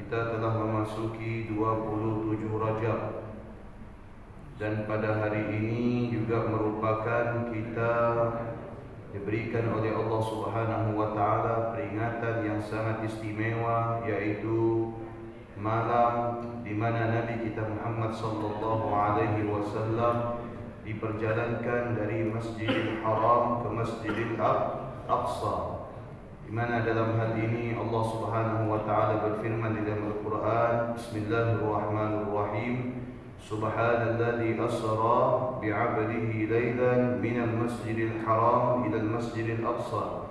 kita telah memasuki 27 Rajab, dan pada hari ini juga merupakan kita diberikan oleh Allah Subhanahu wa taala peringatan yang sangat istimewa, yaitu malam di mana Nabi kita Muhammad sallallahu alaihi wasallam diperjalankan dari Masjidil Haram ke Masjidil Aqsa, di mana dalam hal ini Allah Subhanahu wa taala berfirman di dalam Al-Qur'an, Bismillahirrahmanirrahim, Subhanalladzi asra bi'abdihi laylan minal masjidil haram ilal masjidil aqsa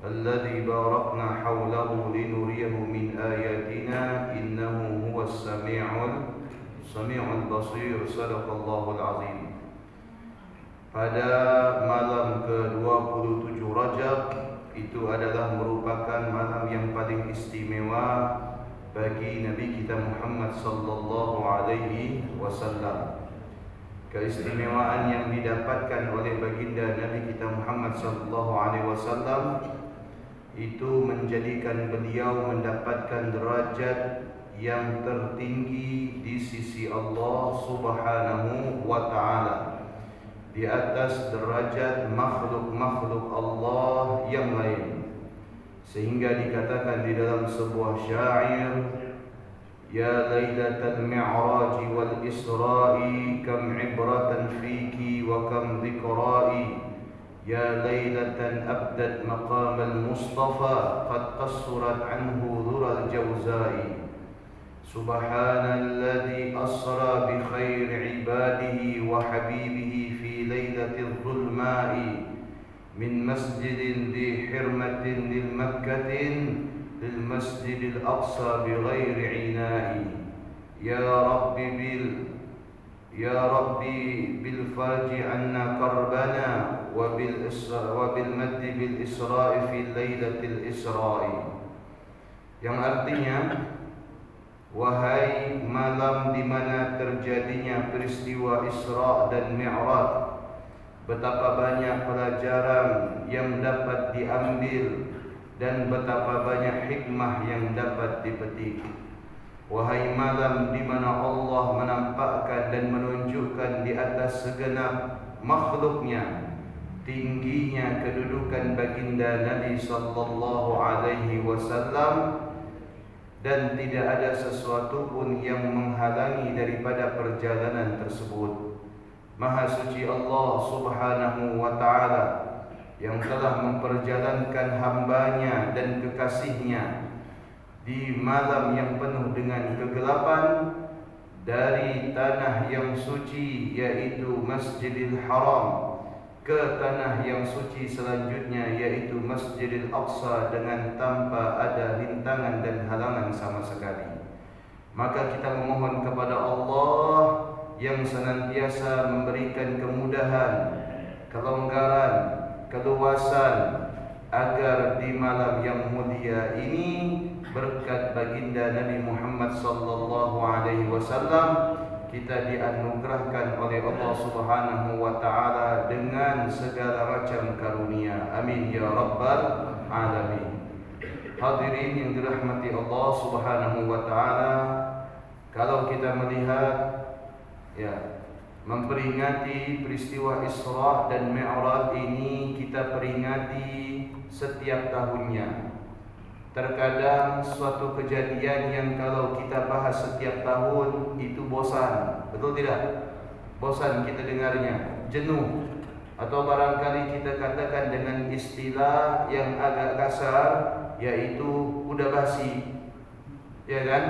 alladzi barakna hawlahu linuriyahu min ayatina innahu huwas sami'ul basir. Sadaqallahul azim. Pada malam ke-27 Rajab itu adalah merupakan malam yang paling istimewa bagi Nabi kita Muhammad sallallahu alaihi wasallam. Keistimewaan yang didapatkan oleh baginda Nabi kita Muhammad sallallahu alaihi wasallam itu menjadikan beliau mendapatkan derajat yang tertinggi di sisi Allah Subhanahu wa taala, di atas derajat makhluk-makhluk Allah yang lain. Sehingga dikatakan di dalam sebuah syair, Ya laylatal mi'raj wal isra'i kam ibratan fiki wa kam dhikra'i, Ya laylatan abdat maqam al-mustafa qad qassurat anhu dhural jawza'i, Subhanalladzi asra bi khairi ibadihi wa habibihi fi laylatil dhulma'i min masjidin di hirmatin lil makkatin lil masjidil aqsa bi ghairi ina'i, Ya Rabbi bil farji anna karbana wa bil maddi bil isra'i fi laylatil isra'i. Yang artinya, wahai malam di mana terjadinya peristiwa Isra dan Mi'raj, betapa banyak pelajaran yang dapat diambil dan betapa banyak hikmah yang dapat dipetik. Wahai malam di mana Allah menampakkan dan menunjukkan di atas segenap makhluknya tingginya kedudukan baginda Nabi sallallahu alaihi wasallam, dan tidak ada sesuatu pun yang menghalangi daripada perjalanan tersebut. Maha suci Allah Subhanahu wa ta'ala yang telah memperjalankan hambanya dan kekasihnya di malam yang penuh dengan kegelapan dari tanah yang suci yaitu Masjidil Haram ke tanah yang suci selanjutnya yaitu Masjidil Aqsa dengan tanpa ada rintangan dan halangan sama sekali. Maka kita memohon kepada Allah yang senantiasa memberikan kemudahan, kelonggaran, keluasan, agar di malam yang mulia ini berkat baginda Nabi Muhammad sallallahu alaihi wasallam kita dianugerahkan oleh Allah Subhanahu wa taala dengan segala macam karunia. Amin ya rabbal alamin. Hadirin yang dirahmati Allah Subhanahu wa taala, kalau kita melihat memperingati peristiwa Isra dan Mi'raj ini, kita peringati setiap tahunnya. Terkadang suatu kejadian yang kalau kita bahas setiap tahun itu bosan, betul tidak? Bosan kita dengarnya, jenuh, atau barangkali kita katakan dengan istilah yang agak kasar, yaitu udah basi, ya kan?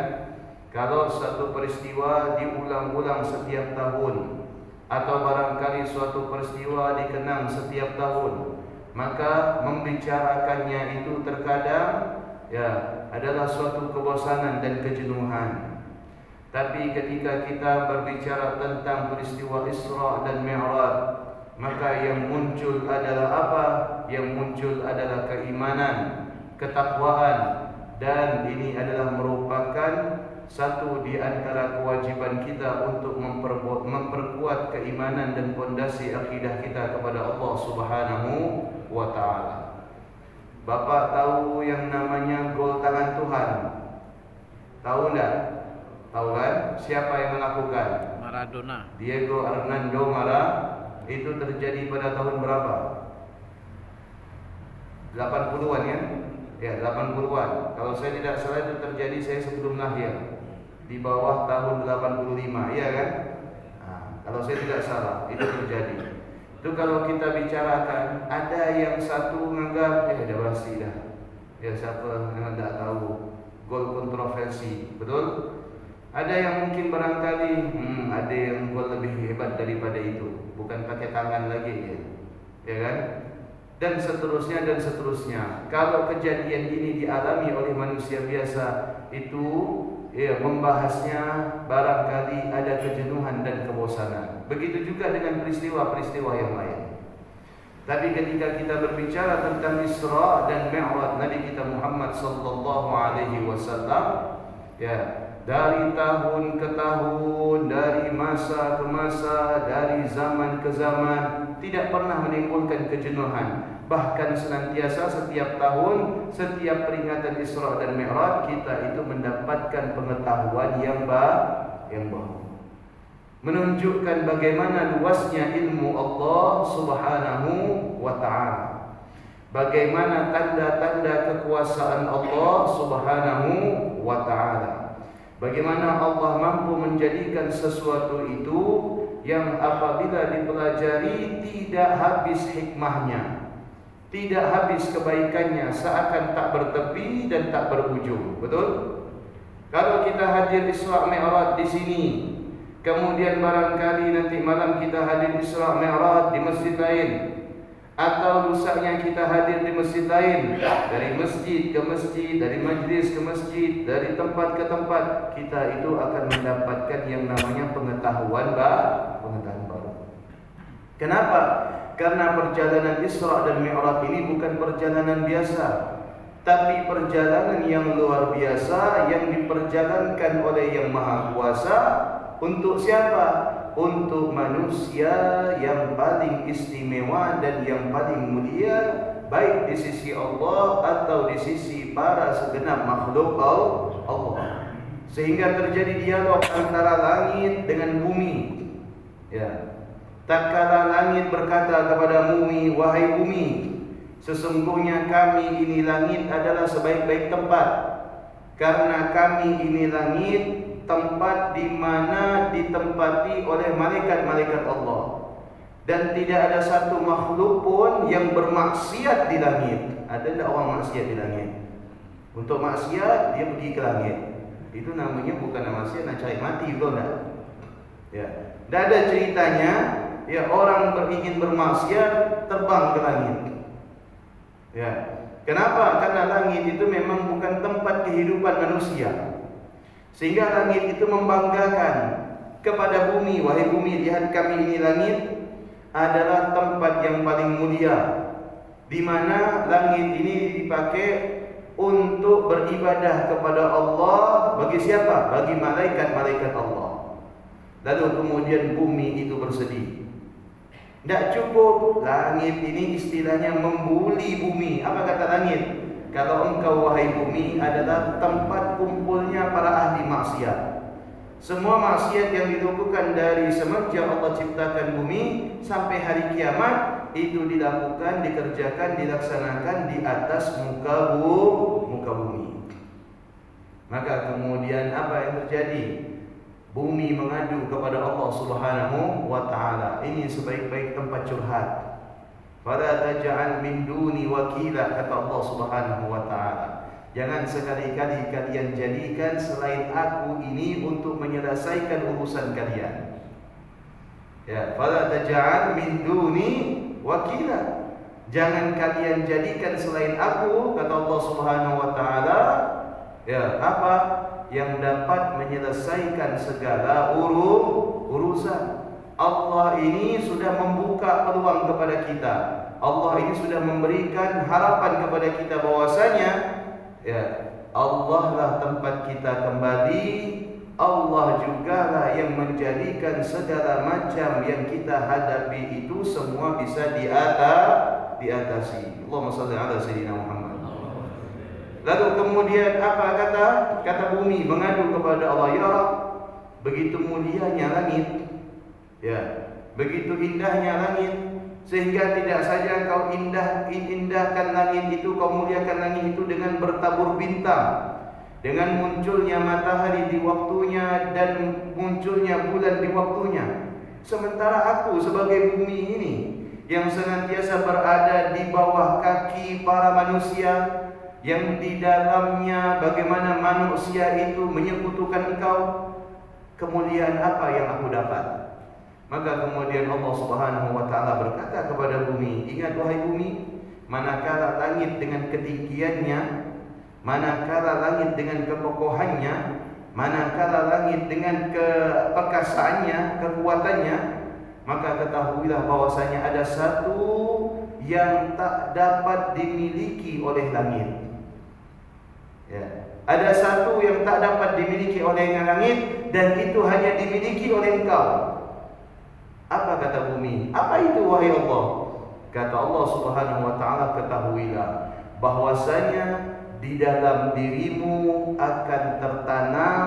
Kalau satu peristiwa diulang-ulang setiap tahun, atau barangkali suatu peristiwa dikenang setiap tahun, maka membicarakannya itu terkadang adalah suatu kebosanan dan kejenuhan. Tapi ketika kita berbicara tentang peristiwa Isra dan Mi'raj, maka yang muncul adalah apa? Yang muncul adalah keimanan, ketakwaan, dan ini adalah merupakan satu di antara kewajiban kita untuk memperkuat keimanan dan fondasi akidah kita kepada Allah Subhanahu wa taala. Bapak tahu yang namanya gol tangan Tuhan? Tahu enggak? Tahu kan? Siapa yang melakukan? Maradona. Diego Armando Maradona. Itu terjadi pada tahun berapa? 80-an ya? Ya, 80-an. Kalau saya tidak salah itu terjadi saya sebelum lahir. Di bawah tahun 85, iya kan? Nah, kalau saya tidak salah, itu terjadi. Itu kalau kita bicarakan, ada yang satu menganggap, ada basi dah. Ya, siapa yang tidak tahu? Gol kontroversi, betul? Ada yang mungkin barangkali, ada yang gol lebih hebat daripada itu. Bukan pakai tangan lagi, ya kan? Dan seterusnya dan seterusnya. Kalau kejadian ini dialami oleh manusia biasa, itu membahasnya barangkali ada kejenuhan dan kebosanan. Begitu juga dengan peristiwa-peristiwa yang lain. Tapi ketika kita berbicara tentang Isra dan Mi'raj Nabi kita Muhammad sallallahu alaihi wasallam, ya, dari tahun ke tahun, dari masa ke masa, dari zaman ke zaman, tidak pernah menimbulkan kejenuhan. Bahkan senantiasa setiap tahun, setiap peringatan Isra dan Mi'raj, kita itu mendapatkan pengetahuan yang baru, menunjukkan bagaimana luasnya ilmu Allah Subhanahu wa ta'ala, bagaimana tanda-tanda kekuasaan Allah Subhanahu wa ta'ala, bagaimana Allah mampu menjadikan sesuatu itu yang apabila dipelajari tidak habis hikmahnya, tidak habis kebaikannya, seakan tak bertepi dan tak berujung. Betul? Kalau kita hadir Isra Mi'raj di sini, kemudian barangkali nanti malam kita hadir Isra Mi'raj di masjid lain, atau lusanya kita hadir di masjid lain, dari masjid ke masjid, dari majlis ke masjid, dari tempat ke tempat, kita itu akan mendapatkan yang namanya pengetahuan baru. Kenapa? Karena perjalanan Isra dan Mi'raj ini bukan perjalanan biasa, tapi perjalanan yang luar biasa yang diperjalankan oleh Yang Maha Kuasa. Untuk siapa? Untuk manusia yang paling istimewa dan yang paling mulia, baik di sisi Allah atau di sisi para segenap makhluk Allah. Sehingga terjadi dialog antara langit dengan bumi. Ya. Tak kala langit berkata kepada bumi, wahai bumi, sesungguhnya kami ini langit adalah sebaik-baik tempat, karena kami ini langit tempat di mana ditempati oleh malaikat-malaikat Allah, dan tidak ada satu makhluk pun yang bermaksiat di langit. Ada tidak orang maksiat di langit? Untuk maksiat dia pergi ke langit. Itu namanya bukan maksiat, nak cari mati, betul tak? Ya, tidak ada ceritanya. Ya, orang ingin bermaksiat terbang ke langit. Ya, kenapa? Karena langit itu memang bukan tempat kehidupan manusia. Sehingga langit itu membanggakan kepada bumi, wahai bumi, lihat kami ini langit adalah tempat yang paling mulia, di mana langit ini dipakai untuk beribadah kepada Allah. Bagi siapa? Bagi malaikat-malaikat Allah. Lalu kemudian bumi itu bersedih. Tidak cukup, langit ini istilahnya membuli bumi. Apa kata langit? Kalau engkau wahai bumi adalah tempat kumpulnya para ahli maksiat. Semua maksiat yang dilakukan dari semenjak Allah ciptakan bumi sampai hari kiamat, itu dilakukan, dikerjakan, dilaksanakan di atas muka bumi. Maka kemudian apa yang terjadi? Bumi mengadu kepada Allah Subhanahu wa ta'ala. Ini sebaik-baik tempat curhat. Fala taj'al min duni wakila, kata Allah Subhanahu wa ta'ala. Jangan sekali-kali kalian jadikan selain aku ini untuk menyelesaikan urusan kalian. Ya, fala taj'al min duni wakila. Jangan kalian jadikan selain aku, kata Allah Subhanahu wa ta'ala, ya, apa? Yang dapat menyelesaikan segala urusan. Allah ini sudah membuka peluang kepada kita. Allah ini sudah memberikan harapan kepada kita bahwasanya, ya, Allah lah tempat kita kembali. Allah jugalah yang menjadikan segala macam yang kita hadapi itu semua bisa diatasi. Allahumma shalli ala sayyidina Muhammad. Lalu kemudian apa kata kata bumi mengadu kepada Allah, ya Rabb, begitu mulianya langit, ya, begitu indahnya langit, sehingga tidak saja kau indahkan langit itu, kau muliakan langit itu dengan bertabur bintang, dengan munculnya matahari di waktunya dan munculnya bulan di waktunya. Sementara aku sebagai bumi ini yang senantiasa berada di bawah kaki para manusia, yang di dalamnya bagaimana manusia itu menyekutukan Engkau, kemuliaan apa yang aku dapat? Maka kemudian Allah Subhanahu wa taala berkata kepada bumi, ingat wahai bumi, manakala langit dengan ketinggiannya, manakala langit dengan kekokohannya, manakala langit dengan keperkasaannya, kekuatannya, maka ketahuilah bahwasanya ada satu yang tak dapat dimiliki oleh langit. Ya, ada satu yang tak dapat dimiliki oleh langit, dan itu hanya dimiliki oleh Engkau. Apa kata bumi? Apa itu wahai Allah? Kata Allah Subhanahu wa taala, ketahuilah bahwasanya di dalam dirimu akan tertanam,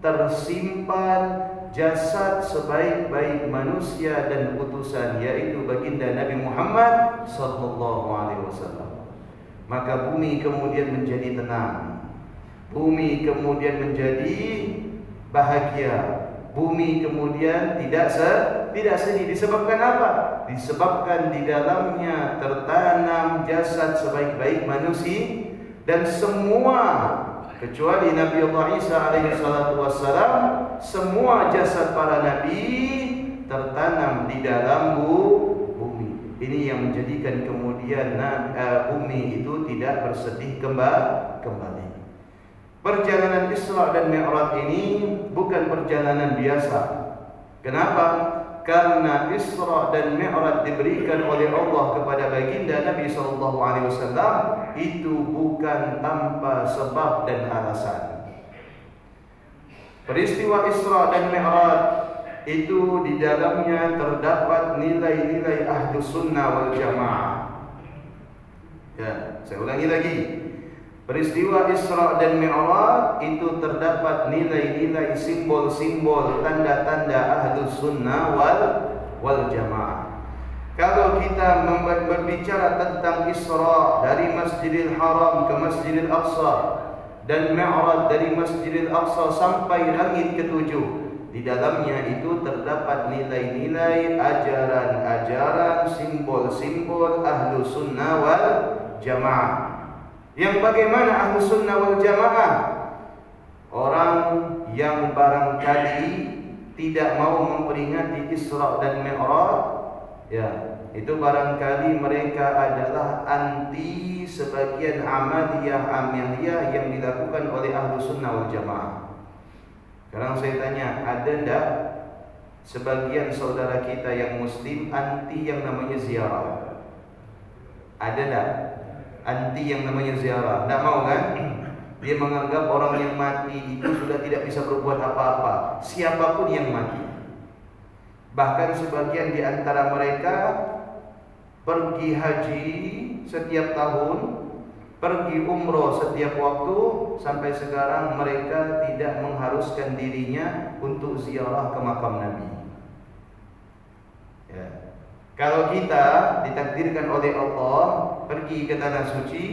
tersimpan jasad sebaik-baik manusia dan utusan, yaitu baginda Nabi Muhammad sallallahu alaihi wasallam. Maka bumi kemudian menjadi tenang, bumi kemudian menjadi bahagia, bumi kemudian tidak sedih. Disebabkan apa? Disebabkan di dalamnya tertanam jasad sebaik-baik manusia, dan semua kecuali Nabi Allah Isa alaihi salatu wassalam, semua jasad para nabi tertanam di dalam bumi. Ini yang menjadikan kemudian bumi itu tidak bersedih kembali. Perjalanan Isra dan Mi'raj ini bukan perjalanan biasa. Kenapa? Karena Isra dan Mi'raj diberikan oleh Allah kepada baginda Nabi sallallahu alaihi wasallam itu bukan tanpa sebab dan alasan. Peristiwa Isra dan Mi'raj itu di dalamnya terdapat nilai-nilai Ahlus Sunnah wal Jamaah. Ya, saya ulangi lagi. Peristiwa Isra dan Mi'raj itu terdapat nilai-nilai, simbol-simbol, tanda-tanda Ahlus Sunnah wal Jamaah. Kalau kita berbicara tentang Isra dari Masjidil Haram ke Masjidil Aqsa, dan Mi'raj dari Masjidil Aqsa sampai langit ketujuh, di dalamnya itu terdapat nilai-nilai, ajaran-ajaran, simbol-simbol Ahlus Sunnah wal Jamaah. Yang bagaimana Ahlus Sunnah wal Jamaah? Orang yang barangkali tidak mau memperingati Isra dan Mi'raj, ya, itu barangkali mereka adalah anti sebagian amaliyah yang dilakukan oleh Ahlus Sunnah wal Jamaah. Sekarang saya tanya, ada enggak sebagian saudara kita yang muslim anti yang namanya ziarah? Ada enggak? Anti yang namanya ziarah? Tidak mau kan? Dia menganggap orang yang mati itu sudah tidak bisa berbuat apa-apa, siapapun yang mati. Bahkan sebagian di antara mereka pergi haji setiap tahun, pergi umroh setiap waktu, sampai sekarang mereka tidak mengharuskan dirinya untuk ziarah ke makam Nabi. Ya. Kalau kita ditakdirkan oleh Allah pergi ke tanah suci,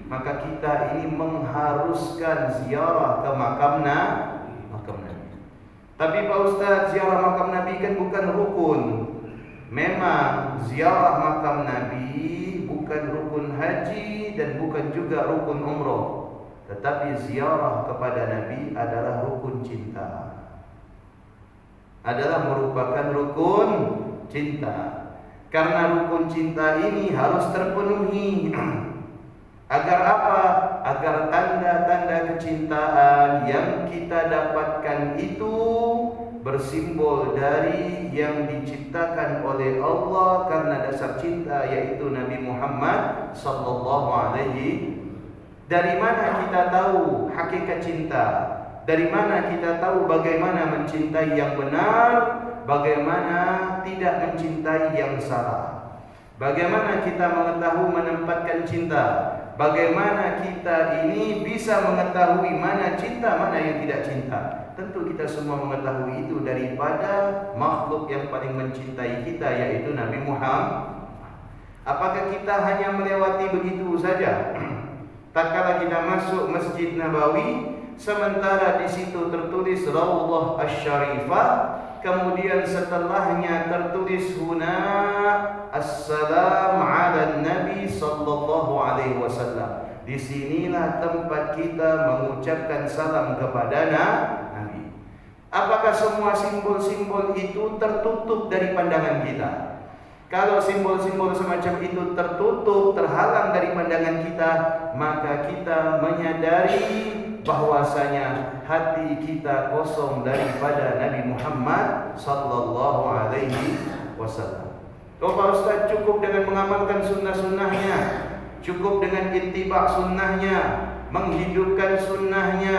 maka kita ini mengharuskan ziarah ke makam Nabi. Tapi Pak Ustaz, ziarah makam Nabi kan bukan rukun. Memang ziarah makam Nabi bukan rukun haji dan bukan juga rukun umroh. Tetapi ziarah kepada Nabi adalah rukun cinta. Adalah merupakan rukun cinta. Karena rukun cinta ini harus terpenuhi. Agar apa? Agar tanda-tanda kecintaan yang kita dapatkan itu bersimbol dari yang diciptakan oleh Allah karena dasar cinta, yaitu Nabi Muhammad sallallahu alaihi. Dari mana kita tahu hakikat cinta? Dari mana kita tahu bagaimana mencintai yang benar, bagaimana tidak mencintai yang salah? Bagaimana kita mengetahui menempatkan cinta? Bagaimana kita ini bisa mengetahui mana cinta, mana yang tidak cinta? Tentu kita semua mengetahui itu daripada makhluk yang paling mencintai kita, yaitu Nabi Muhammad. Apakah kita hanya melewati begitu saja? Tak kala kita masuk Masjid Nabawi, sementara di situ tertulis Raudhah Asy-Syarifah, kemudian setelahnya tertulis huna assalam ala Nabi sallallahu alaihi wasallam. Disinilah tempat kita mengucapkan salam kepada Nabi. Apakah semua simbol-simbol itu tertutup dari pandangan kita? Kalau simbol-simbol semacam itu tertutup, terhalang dari pandangan kita, maka kita menyadari bahwasanya hati kita kosong daripada Nabi Muhammad sallallahu alaihi wasallam. Oh Pak Ustaz, cukup dengan mengamalkan sunnah-sunnahnya, cukup dengan ittiba sunnahnya, menghidupkan sunnahnya,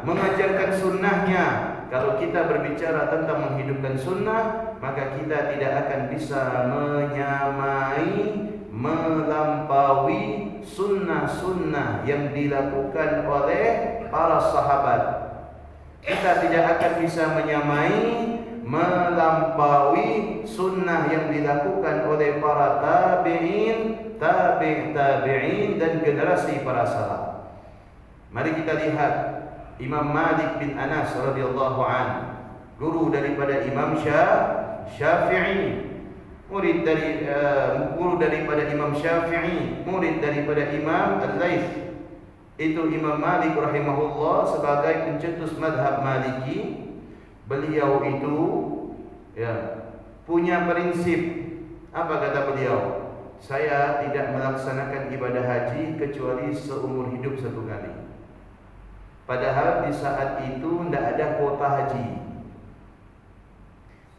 mengajarkan sunnahnya. Kalau kita berbicara tentang menghidupkan sunnah, maka kita tidak akan bisa menyamai, melampaui sunnah-sunnah yang dilakukan oleh para sahabat. Kita tidak akan bisa menyamai, melampaui sunnah yang dilakukan oleh para tabi'in, tabi'in dan generasi para salaf. Mari kita lihat Imam Malik bin Anas radhiyallahu anhu, guru daripada Imam Syafi'i, murid daripada Imam Syafi'i, murid daripada Imam Al-Laits. Itu Imam Malik rahimahullah sebagai pencetus mazhab Maliki. Beliau itu punya prinsip. Apa kata beliau? Saya tidak melaksanakan ibadah haji kecuali seumur hidup satu kali. Padahal di saat itu tidak ada kuota haji.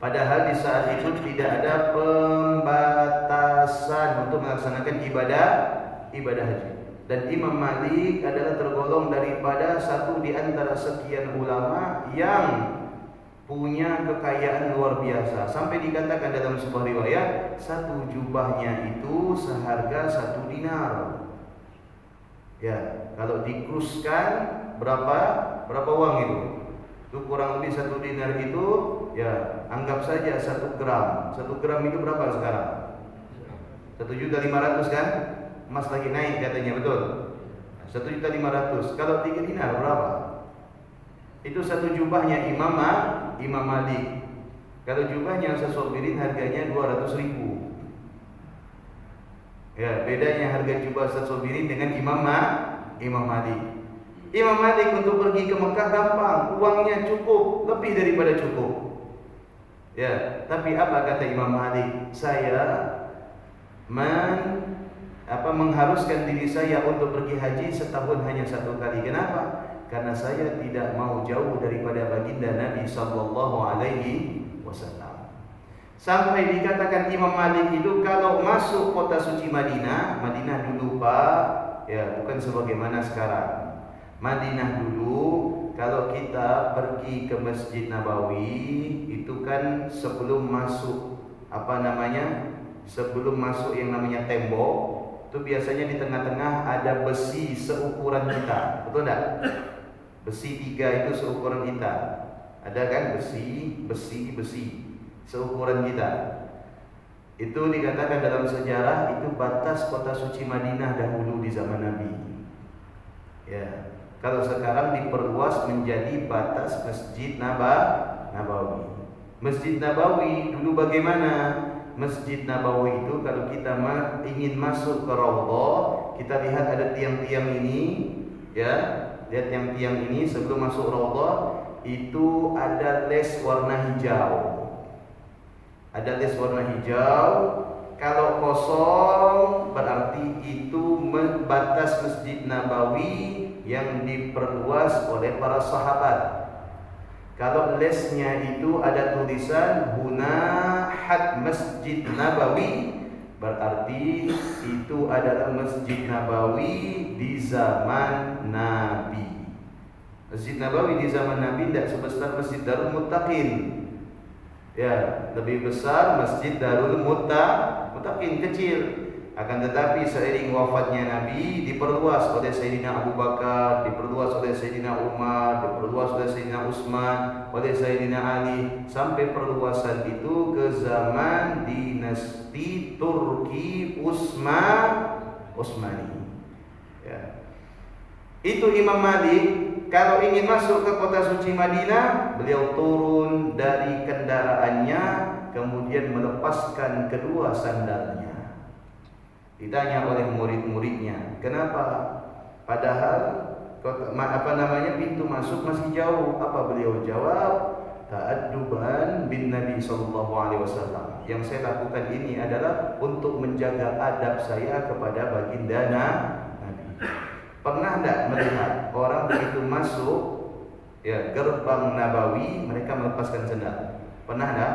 Padahal di saat itu tidak ada pembatasan untuk melaksanakan ibadah haji. Dan Imam Malik adalah tergolong daripada satu di antara sekian ulama yang punya kekayaan luar biasa. Sampai dikatakan dalam sebuah riwayat, satu jubahnya itu seharga 1 dinar. Ya, kalau dikruskan berapa uang itu? Itu kurang lebih 1 dinar itu, ya anggap saja 1 gram. 1 gram itu berapa sekarang? 1.500.000 kan? Emas lagi naik katanya, betul? 1.500.000. Kalau 3 dinar berapa? Itu satu jubahnya Imam Malik. Kalau jubahnya Sasobirin harganya 200.000. Ya, bedanya harga jubah Sasobirin dengan Imam Malik. Imam Malik untuk pergi ke Mekah gampang, uangnya cukup, lebih daripada cukup. Ya, tapi apa kata Imam Malik? Saya mengharuskan diri saya untuk pergi haji setahun hanya 1 kali. Kenapa? Karena saya tidak mau jauh daripada baginda Nabi sallallahu alaihi wasallam. Sampai dikatakan Imam Malik itu kalau masuk kota suci Madinah dulu Pak, ya bukan sebagaimana sekarang. Madinah dulu kalau kita pergi ke Masjid Nabawi itu kan sebelum masuk sebelum masuk yang namanya tembok, itu biasanya di tengah-tengah ada besi seukuran kita, betul enggak? Besi 3 itu seukuran kita. Ada kan besi seukuran kita. Itu dikatakan dalam sejarah itu batas kota suci Madinah dahulu di zaman Nabi. Ya, kalau sekarang diperluas menjadi batas Masjid Nabawi. Masjid Nabawi dulu bagaimana? Masjid Nabawi itu kalau kita ingin masuk ke Raudhah, kita lihat ada tiang-tiang ini, ya. Lihat tiang-tiang ini sebelum masuk Raudhah itu ada les warna hijau. Ada les warna hijau. Kalau kosong berarti itu batas Masjid Nabawi yang diperluas oleh para sahabat. Kalau lesnya itu ada tulisan huna had Masjid Nabawi, berarti itu adalah Masjid Nabawi di zaman Nabi. Masjid Nabawi di zaman Nabi tidak sebesar Masjid Darul Muttaqin. Ya, lebih besar Masjid Darul Muttaqin, kecil. Akan tetapi seiring wafatnya Nabi diperluas oleh Sayyidina Abu Bakar, diperluas oleh Sayyidina Umar, diperluas oleh Sayyidina Utsman, oleh Sayyidina Ali, sampai perluasan itu ke zaman dinasti Turki Utsmani. Ya. Itu Imam Malik kalau ingin masuk ke kota suci Madinah, beliau turun dari kendaraannya kemudian melepaskan kedua sandalnya. Ditanya oleh murid-muridnya, kenapa? Padahal pintu masuk masih jauh. Apa beliau jawab? Ta'adduban bin Nabi sallallahu alaihi wasallam. Yang saya lakukan ini adalah untuk menjaga adab saya kepada baginda Nabi. Pernah tidak melihat orang begitu masuk gerbang Nabawi mereka melepaskan sandal? Pernah tidak?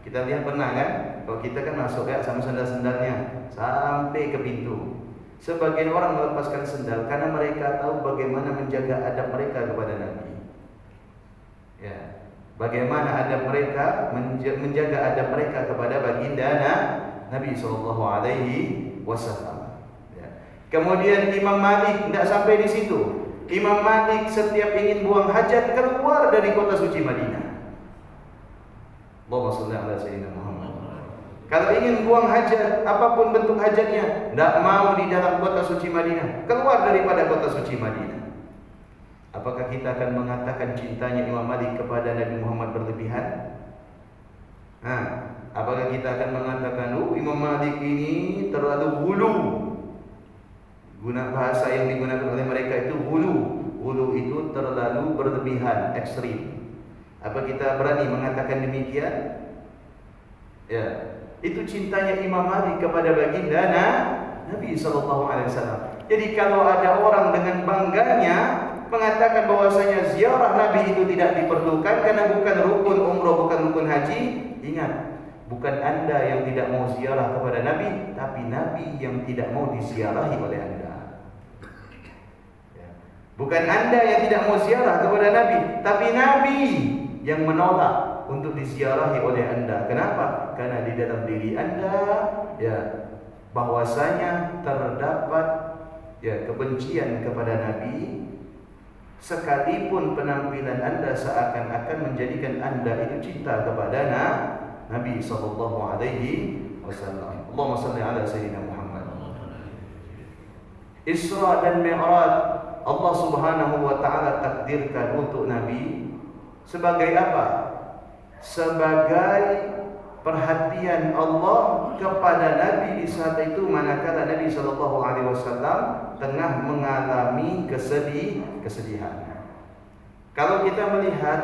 Kita lihat pernah kan? Kalau kita kan masuk sama sandal-sandalnya sampai ke pintu. Sebagian orang melepaskan sandal karena mereka tahu bagaimana menjaga adab mereka kepada Nabi. Ya, bagaimana adab mereka menjaga adab mereka kepada baginda Nabi sallallahu alaihi wasallam. Ya. Kemudian Imam Malik tidak sampai di situ. Imam Malik setiap ingin buang hajat keluar dari kota suci Madinah. Allahumma shalli ala sayyidina Muhammad. Kalau ingin buang hajat, apapun bentuk hajatnya, tidak mau di dalam kota suci Madinah, keluar daripada kota suci Madinah. Apakah kita akan mengatakan cintanya Imam Malik kepada Nabi Muhammad berlebihan? Apakah kita akan mengatakan, Imam Malik ini terlalu hulu? Guna bahasa yang digunakan oleh mereka itu hulu. Hulu itu terlalu berlebihan, ekstrim. Apa kita berani mengatakan demikian? Ya, itu cintanya Imam Malik kepada baginda Nabi sallallahu alaihi wasallam. Jadi kalau ada orang dengan bangganya mengatakan bahwasanya ziarah Nabi itu tidak diperlukan karena bukan rukun umroh, bukan rukun haji, ingat, bukan Anda yang tidak mau ziarah kepada Nabi, tapi Nabi yang tidak mau diziarahi oleh Anda. Bukan Anda yang tidak mau ziarah kepada Nabi, tapi Nabi yang menolak untuk diziarahi oleh Anda. Kenapa? Karena di dalam diri Anda bahwasanya terdapat kebencian kepada Nabi, sekalipun penampilan Anda seakan-akan menjadikan Anda itu cinta kepada Nabi sallallahu alaihi wasallam. Allahumma shalli ala sayyidina Muhammad. Isra dan Mi'raj Allah Subhanahu wa taala takdirkan untuk Nabi sebagai apa? Sebagai perhatian Allah kepada Nabi di saat itu manakala Nabi sallallahu alaihi wasallam tengah mengalami kesedihan. Kalau kita melihat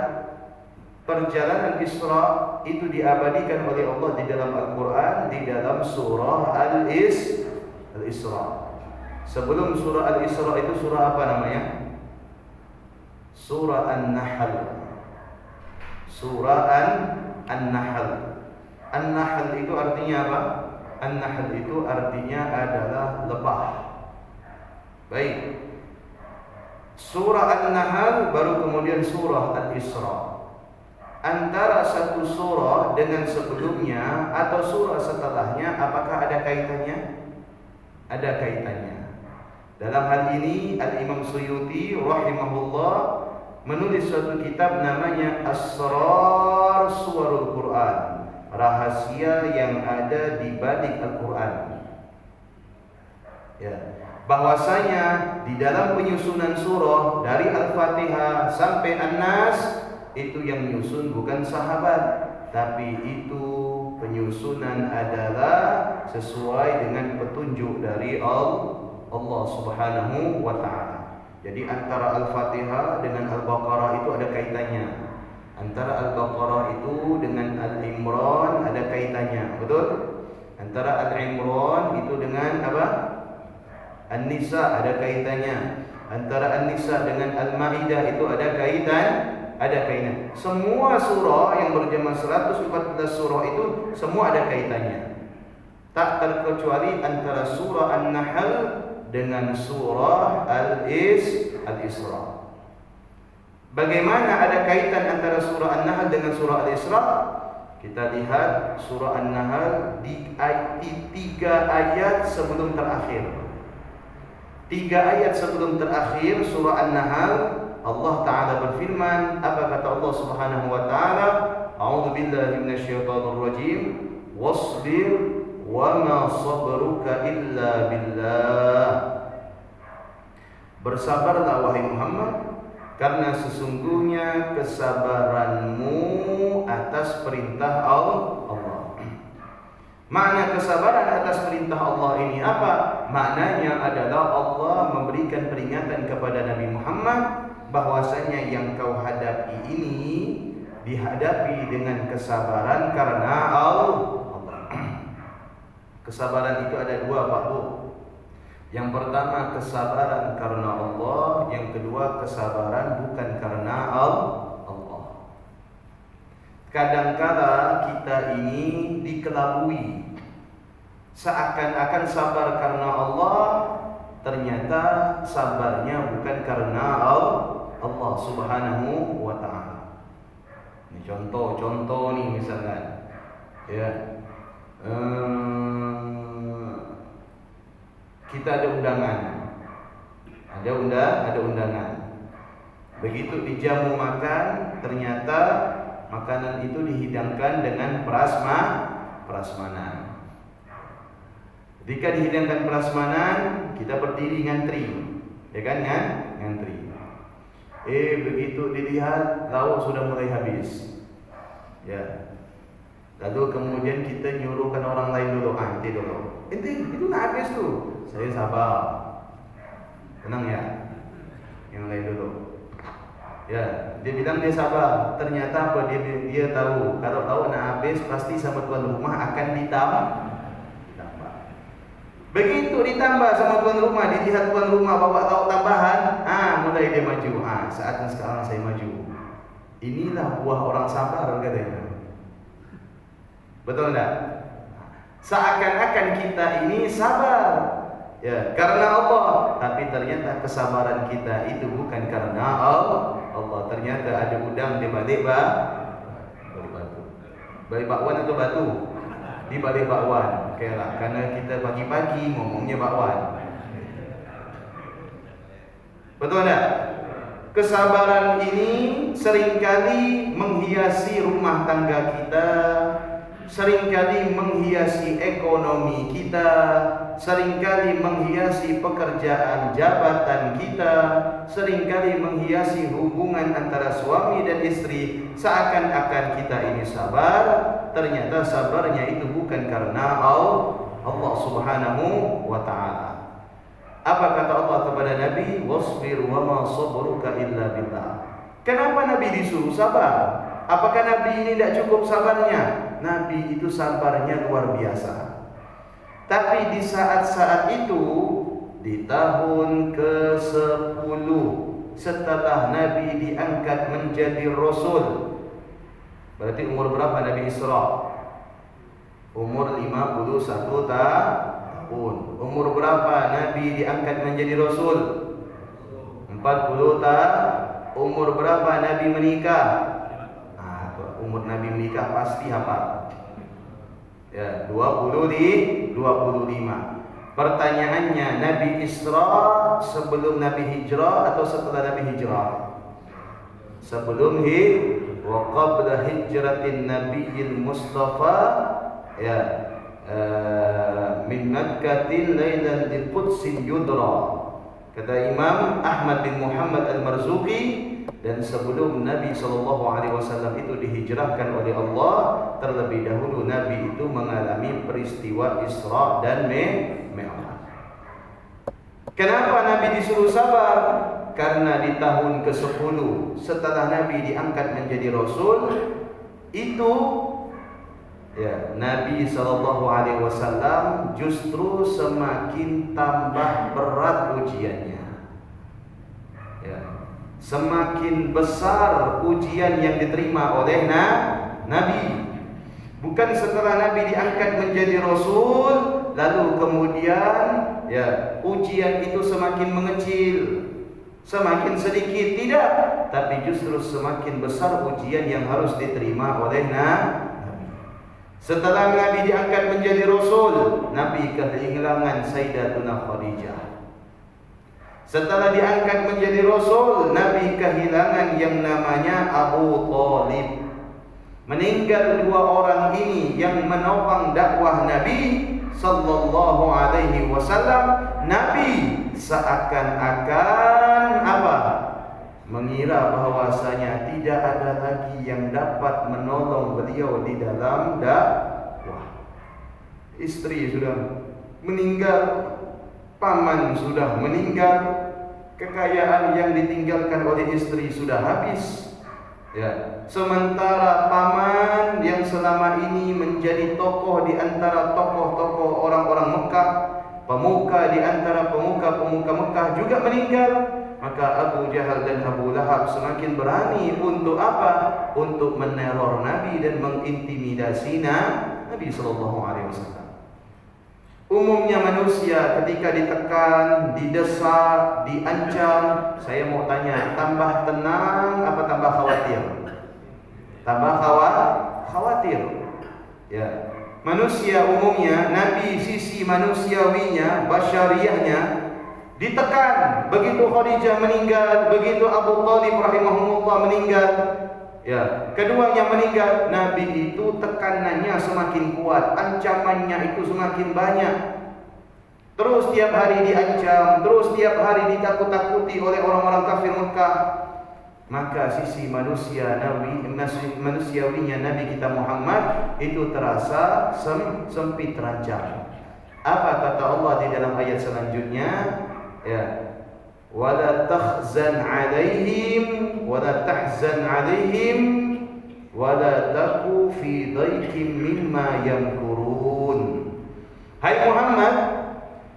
perjalanan Isra itu diabadikan oleh Allah di dalam Al-Qur'an di dalam surah Al-Isra. Sebelum surah Al-Isra itu surah apa namanya? Surah An-Nahl. Surah An-Nahl. An-Nahl itu artinya apa? An-Nahl itu artinya adalah lebah. Baik. Surah An-Nahl baru kemudian surah Al-Isra. Antara satu surah dengan sebelumnya atau surah setelahnya apakah ada kaitannya? Ada kaitannya. Dalam hal ini Al-Imam Suyuti rahimahullah menulis suatu kitab namanya Asrar Suwarul Quran, rahasia yang ada di balik Al-Quran. Bahwasanya di dalam penyusunan surah dari Al-Fatihah sampai An-Nas itu yang menyusun bukan sahabat, tapi itu penyusunan adalah sesuai dengan petunjuk dari Allah Subhanahu wa ta'ala. Jadi antara Al-Fatihah dengan Al-Baqarah itu ada kaitannya. Antara Al-Baqarah itu dengan Al-Imran ada kaitannya, betul? Antara Al-Imran itu dengan apa? An-Nisa ada kaitannya. Antara An-Nisa dengan Al-Maidah itu ada kaitan. Semua surah yang berjumlah 114 surah itu semua ada kaitannya. Tak terkecuali antara surah An-Nahl dengan surah Al-Isra. Bagaimana ada kaitan antara surah An-Nahl dengan surah Al-Isra? Kita lihat surah An-Nahl di 3 ayat sebelum terakhir. 3 ayat sebelum terakhir surah An-Nahl, Allah Ta'ala berfirman, apa kata Allah Subhanahu wa Ta'ala? A'udzu billahi minasyaitonir rajim. Wasbir wa ma sabruka illa billah. Bersabarlah wahai Muhammad, karena sesungguhnya kesabaranmu atas perintah Allah. Makna kesabaran atas perintah Allah ini apa? Maknanya adalah Allah memberikan peringatan kepada Nabi Muhammad bahwasanya yang kau hadapi ini dihadapi dengan kesabaran karena Allah. Kesabaran itu ada 2 Pak Bu. Yang pertama kesabaran karena Allah, yang kedua kesabaran bukan karena Allah. Kadangkala kita ini dikelabui seakan-akan sabar karena Allah, ternyata sabarnya bukan karena Allah Subhanahu wa Ta'ala. Ini contoh nih misalkan, ya. Kita ada undangan, ada undangan. Begitu dijamu makan, ternyata makanan itu dihidangkan dengan prasmanan. Ketika dihidangkan prasmanan, kita berdiri ngantri, ya kan, ngantri. Begitu dilihat lauk sudah mulai habis, ya. Lalu kemudian kita nyuruhkan orang lain dulu, ente dulu. Ente itu nak habis tuh. Saya sabar. Tenang ya. Yang lain dulu. Ya, dia bilang dia sabar. Ternyata apa? Dia tahu kalau tahu nak habis pasti sama tuan rumah akan ditambah. Begitu ditambah sama tuan rumah, dilihat tuan rumah bawa lauk tambahan, mulai dia maju. Saatnya sekarang saya maju. Inilah buah orang sabar katanya. Betul enggak? Seakan-akan kita ini sabar, ya, karena Allah, tapi ternyata kesabaran kita itu bukan karena Allah. Ternyata ada udang di balik batu. Balik bakwan atau batu? Di balik bakwan. Oke lah, karena kita pagi-pagi ngomongnya bakwan. Betul enggak? Kesabaran ini seringkali menghiasi rumah tangga kita, seringkali menghiasi ekonomi kita, seringkali menghiasi pekerjaan jabatan kita, seringkali menghiasi hubungan antara suami dan istri. Seakan-akan kita ini sabar, ternyata sabarnya itu bukan karena Allah Subhanahu wa Ta'ala. Apa kata Allah kepada Nabi? Wasbir wa ma sabruka illa billah. Kenapa Nabi disuruh sabar? Apakah Nabi ini tidak cukup sabarnya? Nabi itu sabarnya luar biasa. Tapi di saat-saat itu, di tahun ke-10 setelah Nabi diangkat menjadi Rasul, berarti umur berapa Nabi Isra? Umur 51 tahun. Umur berapa Nabi diangkat menjadi Rasul? 40 tahun. Umur berapa Nabi menikah? Umur Nabi menikah pasti hafal. Ya, 25. Pertanyaannya, Nabi Isra sebelum Nabi hijrah atau setelah Nabi hijrah? Sebelum wa qabla hijratin Nabiyil Mustafa, ya, min Makkatin lailan di Qudsin yudra. Kata Imam Ahmad bin Muhammad Al-Marzuqi, dan sebelum Nabi SAW itu dihijrahkan oleh Allah, terlebih dahulu Nabi itu mengalami peristiwa Isra dan Mi'raj. Kenapa Nabi disuruh sabar? Karena di tahun ke-10 setelah Nabi diangkat menjadi Rasul, itu ya, Nabi SAW justru semakin tambah berat ujiannya. Ya. Semakin besar ujian yang diterima oleh Nabi. Bukan setelah Nabi diangkat menjadi Rasul, lalu kemudian ya ujian itu semakin mengecil, semakin sedikit, tidak. Tapi justru semakin besar ujian yang harus diterima oleh Nabi. Setelah Nabi diangkat menjadi Rasul, Nabi kehilangan Sayyidatuna Khadijah. Setelah diangkat menjadi Rasul, Nabi kehilangan yang namanya Abu Thalib. Meninggal dua orang ini yang menopang dakwah Nabi sallallahu alaihi wasallam. Nabi seakan-akan apa? Mengira bahwasanya tidak ada lagi yang dapat menolong beliau di dalam dakwah. Istri sudah meninggal, paman sudah meninggal, kekayaan yang ditinggalkan oleh istri sudah habis. Ya, sementara paman yang selama ini menjadi tokoh di antara tokoh-tokoh orang-orang Mekah, pemuka di antara pemuka-pemuka Mekah juga meninggal. Maka Abu Jahal dan Abu Lahab semakin berani untuk apa? Untuk meneror Nabi dan mengintimidasi Nabi sallallahu alaihi wasallam. Umumnya manusia ketika ditekan, didesak, diancam, saya mau tanya, tambah tenang apa tambah khawatir? Tambah khawatir. Ya. Manusia umumnya, Nabi sisi manusiawinya, basyariahnya ditekan. Begitu Khadijah meninggal, begitu Abu Thalib rahimahumullah meninggal, ya, keduanya meninggal, Nabi itu tekanannya semakin kuat, ancamannya itu semakin banyak. Terus tiap hari diancam, terus tiap hari ditakut-takuti oleh orang-orang kafir Mekah. Maka sisi manusiawinya Nabi kita Muhammad itu terasa sempit terancam. Apa kata Allah di dalam ayat selanjutnya? Ya, wala tahzan alaihim wala tahzan alaihim wala taku fi dhaikin mimma yamkurun. Hai Muhammad,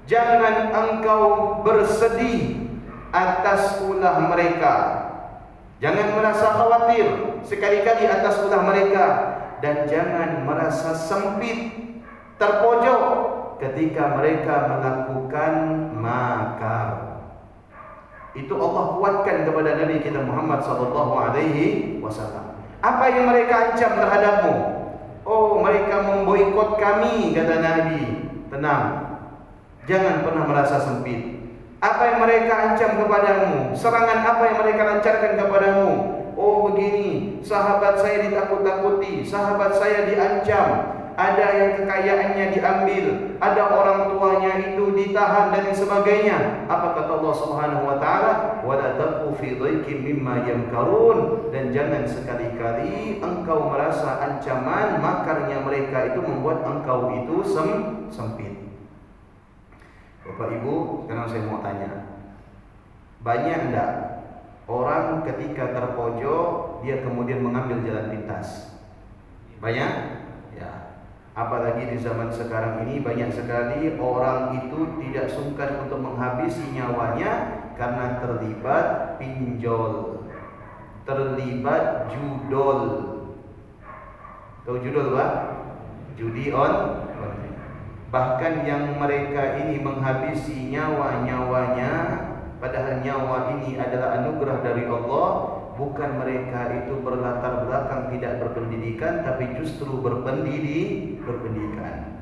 jangan engkau bersedih atas ulah mereka, jangan merasa khawatir sekali-kali atas ulah mereka, dan jangan merasa sempit, terpojok ketika mereka melakukan makar. Itu Allah kuatkan kepada Nabi kita Muhammad sallallahu alaihi wasallam. Apa yang mereka ancam terhadapmu? Oh, mereka memboikot kami, kata Nabi. Tenang, jangan pernah merasa sempit. Apa yang mereka ancam kepadamu? Serangan apa yang mereka lancarkan kepadamu? Oh begini, sahabat saya ditakut-takuti, sahabat saya diancam, ada yang kekayaannya diambil, ada orang tuanya itu ditahan dan sebagainya. Apa kata Allah Subhanahu wa taala? Wala taqu fi dhaikin mimma yamkarun, dan jangan sekali-kali engkau merasa ancaman makarnya mereka itu membuat engkau itu sempit. Bapak Ibu, sekarang saya mau tanya, banyak enggak orang ketika terpojok dia kemudian mengambil jalan pintas? Banyak? Ya. Apalagi di zaman sekarang ini banyak sekali orang itu tidak sungkan untuk menghabisi nyawanya karena terlibat pinjol, terlibat judol. Tahu judol, Pak? Judi on. Bahkan yang mereka ini menghabisi nyawa-nyawanya, padahal nyawa ini adalah anugerah dari Allah. Bukan mereka itu berlatar belakang tidak berpendidikan, tapi justru berpendidikan.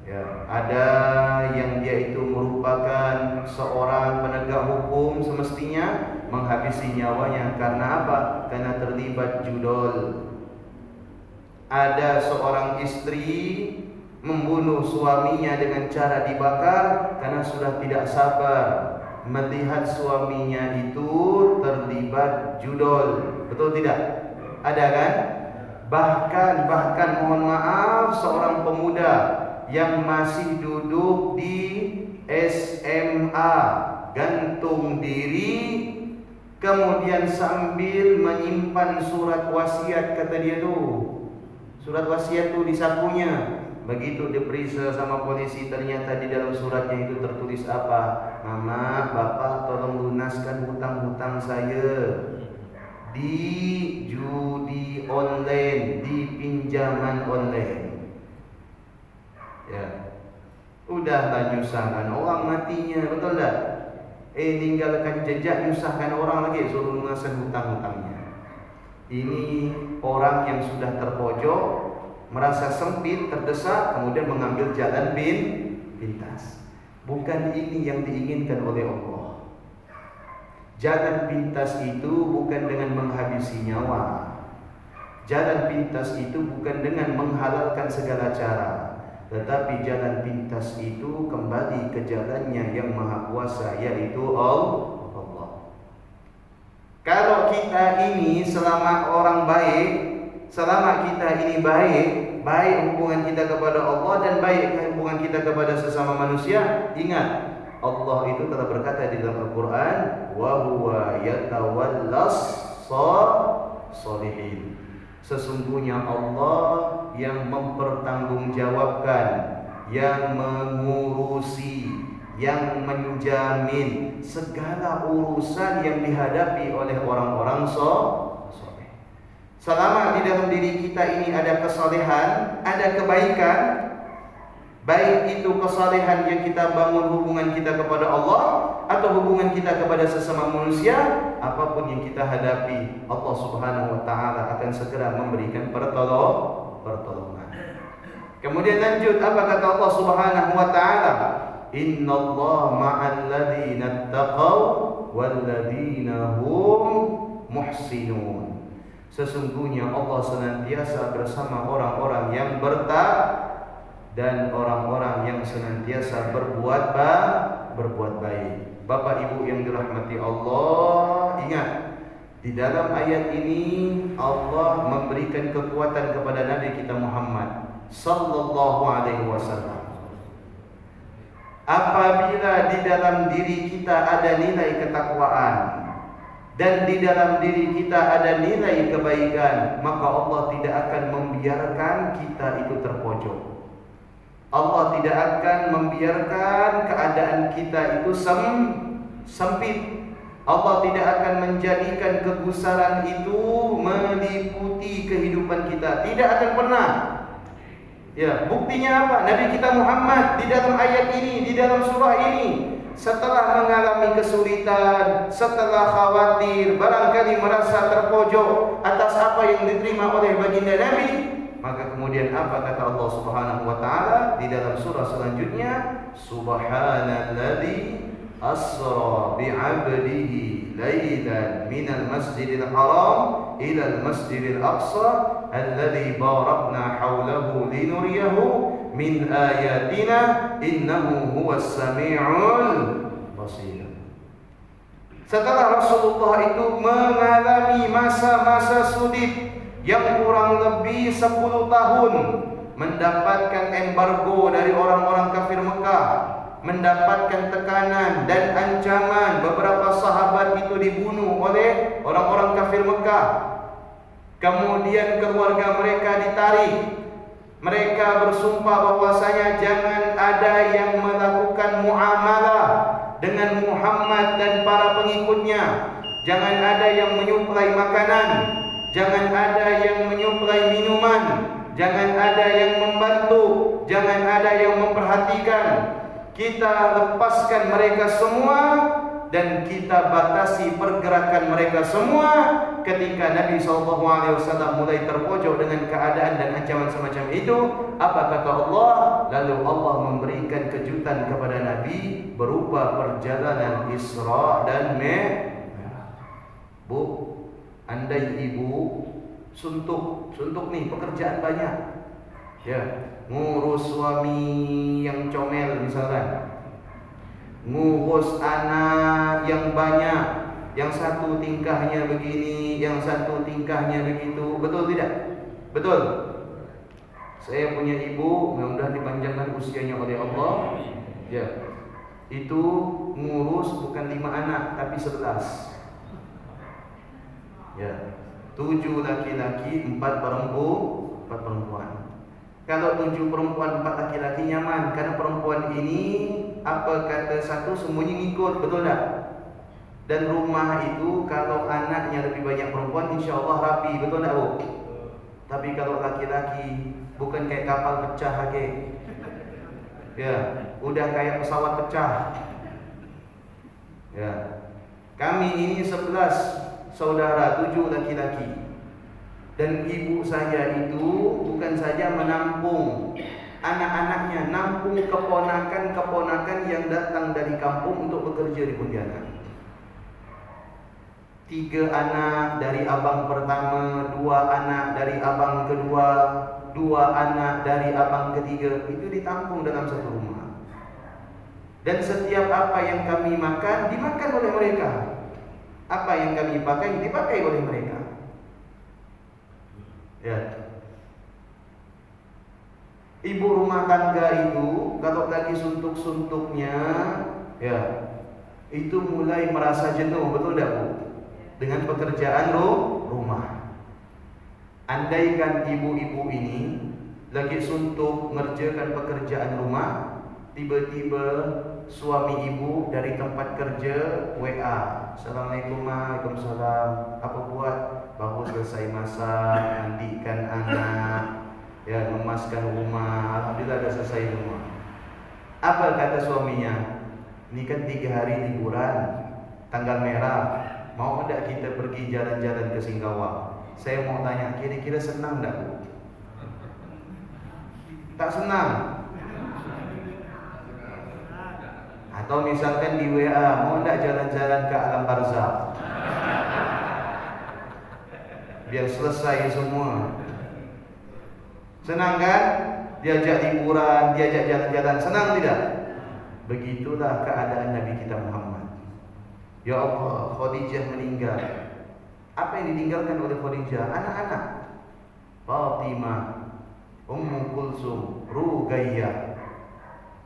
Ya, ada yang dia itu merupakan seorang penegak hukum, semestinya menghabisi nyawanya karena apa? Karena terlibat judol. Ada seorang istri membunuh suaminya dengan cara dibakar karena sudah tidak sabar melihat suaminya itu terlibat judol. Betul tidak? Ada kan? Bahkan mohon maaf, seorang pemuda yang masih duduk di SMA gantung diri, kemudian sambil menyimpan surat wasiat, kata dia tuh. Surat wasiat tuh di sakunya. Begitu diperiksa sama polisi, ternyata di dalam suratnya itu tertulis apa? Mama, Bapak tolong lunaskan hutang-hutang saya di judi online, di pinjaman online. Ya, udahlah nyusahkan orang matinya, betul tak? Tinggalkan jejak, nyusahkan orang lagi, suruh lunaskan hutang-hutangnya. Ini orang yang sudah terpojok, merasa sempit, terdesak, kemudian mengambil jalan pintas. Bukan ini yang diinginkan oleh Allah. Jalan pintas itu bukan dengan menghabisi nyawa. Jalan pintas itu bukan dengan menghalalkan segala cara, tetapi jalan pintas itu kembali ke jalannya yang maha kuasa, yaitu Allah. Kalau kita ini selama orang baik, selama kita ini baik hubungan kita kepada Allah dan baik hubungan kita kepada sesama manusia, ingat Allah itu telah berkata di dalam Al-Quran, wa huwa yatawallas sholihin. Sesungguhnya Allah yang mempertanggungjawabkan, yang mengurusi, yang menjamin segala urusan yang dihadapi oleh orang-orang soleh. Selama di dalam diri kita ini ada kesalehan, ada kebaikan, baik itu kesalehan yang kita bangun hubungan kita kepada Allah atau hubungan kita kepada sesama manusia, apapun yang kita hadapi, Allah Subhanahu wa taala akan segera memberikan pertolongan. Kemudian lanjut, apa kata Allah Subhanahu wa taala? Innallaha ma'al ladzina taqaw wal ladzina hum muhsinun. Sesungguhnya Allah senantiasa bersama orang-orang yang bertakwa dan orang-orang yang senantiasa berbuat baik. Bapak Ibu yang dirahmati Allah, ingat di dalam ayat ini Allah memberikan kekuatan kepada Nabi kita Muhammad sallallahu alaihi wasallam. Apabila di dalam diri kita ada nilai ketakwaan dan di dalam diri kita ada nilai kebaikan, maka Allah tidak akan membiarkan kita itu terpojok. Allah tidak akan membiarkan keadaan kita itu sempit. Allah tidak akan menjadikan kegusaran itu meliputi kehidupan kita. Tidak akan pernah. Ya, buktinya apa? Nabi kita Muhammad di dalam ayat ini, di dalam surah ini, setelah mengalami kesulitan, setelah khawatir, barangkali merasa terpojok atas apa yang diterima oleh baginda Nabi, maka kemudian apa kata Allah Subhanahu wa taala di dalam surah selanjutnya? Subhanalladzi asra bi'abdihi lailan minal masjidil haram ilal masjidil aqsa alladzi barakna haulahu linuriyahu min ayatina innahu huwas samiul basir. Setelah Rasulullah itu mengalami masa-masa sulit yang kurang lebih 10 tahun, mendapatkan embargo dari orang-orang kafir Mekah, mendapatkan tekanan dan ancaman, beberapa sahabat itu dibunuh oleh orang-orang kafir Mekah. Kemudian keluarga mereka ditarik. Mereka bersumpah bahwasanya jangan ada yang melakukan muamalah dengan Muhammad dan para pengikutnya. Jangan ada yang menyuplai makanan, jangan ada yang menyuplai minuman, jangan ada yang membantu, jangan ada yang memperhatikan. Kita lepaskan mereka semua dan kita batasi pergerakan mereka semua. Ketika Nabi SAW mulai terpojok dengan keadaan dan ancaman semacam itu, apa kata Allah? Lalu Allah memberikan kejutan kepada Nabi berupa perjalanan Isra dan Mi'raj. Bu, andai ibu suntuk nih, pekerjaan banyak, ya, ngurus suami yang comel misalkan, ngurus anak yang banyak, yang satu tingkahnya begini, yang satu tingkahnya begitu, betul tidak? Betul. Saya punya ibu, mudah-mudahan dipanjangkan usianya oleh Allah. Ya, itu ngurus bukan 5 anak tapi 11. Ya, 7 laki-laki, 4 perempuan. Kalau 7 perempuan 4 laki-laki nyaman, karena perempuan ini apa kata satu semuanya ngikut, betul tak? Dan rumah itu kalau anaknya lebih banyak perempuan, insya Allah rapi, betul tak Bu? Tapi kalau laki-laki bukan kayak kapal pecah lagi, ya, udah kayak pesawat pecah. Ya, kami ini 11 saudara, 7 laki-laki. Dan ibu saya itu bukan saja menampung anak-anaknya, nampung keponakan-keponakan yang datang dari kampung untuk bekerja di Pontianak. 3 anak dari abang pertama, 2 anak dari abang kedua, 2 anak dari abang ketiga, itu ditampung dalam satu rumah. Dan setiap apa yang kami makan, dimakan oleh mereka. Apa yang kami pakai, dipakai oleh mereka. Ya. Ibu rumah tangga itu kalau lagi suntuk-suntuknya, ya, itu mulai merasa jenuh, betul tak Bu? Dengan pekerjaan rumah. Andaikan ibu-ibu ini lagi suntuk mengerjakan pekerjaan rumah, tiba-tiba suami ibu dari tempat kerja WA, Assalamualaikum, Waalaikumsalam, apa buat? Baru selesai masak, mandikan anak, ya, memaskan rumah, alhamdulillah dah selesai rumah. Apa kata suaminya? Ini kan 3 hari liburan, tanggal merah, mau tidak kita pergi jalan-jalan ke Singkawang? Saya mau tanya, kira-kira senang tak Bu? Tak senang. Atau misalkan di WA, mau tidak jalan-jalan ke alam barzakh? Biar selesai semua. Senang kan? Diajak liburan, diajak jalan-jalan, senang tidak? Begitulah keadaan Nabi kita Muhammad. Ya Allah, Khadijah meninggal. Apa yang ditinggalkan oleh Khadijah? Anak-anak. Fatimah, Ummu Kulsum, Ruqayyah.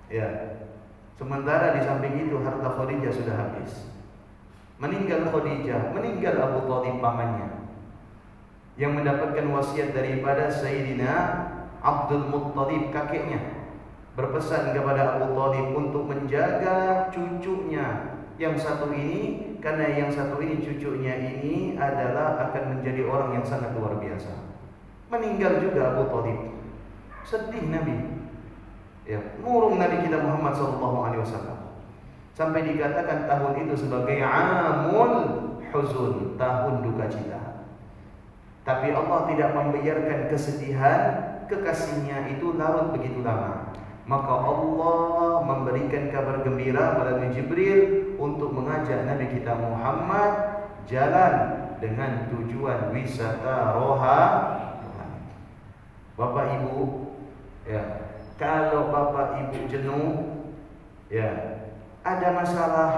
Ya. Sementara di samping itu harta Khadijah sudah habis. Meninggal Khadijah, meninggal Abu Thalib pamannya, yang mendapatkan wasiat daripada Sayyidina Abdul Muttalib kakeknya, berpesan kepada Abu Thalib untuk menjaga cucunya yang satu ini, karena yang satu ini, cucunya ini adalah akan menjadi orang yang sangat luar biasa. Meninggal juga Abu Thalib. Sedih Nabi. Ya, murung Nabi kita Muhammad SAW. Sampai dikatakan tahun itu sebagai amul huzun, tahun duka cita. Tapi Allah tidak membiarkan kesedihan kekasihnya itu larut begitu lama. Maka Allah memberikan kabar gembira melalui Jibril untuk mengajak Nabi kita Muhammad jalan dengan tujuan wisata rohani. Bapak Ibu, ya, kalau Bapak Ibu jenuh, ya, ada masalah,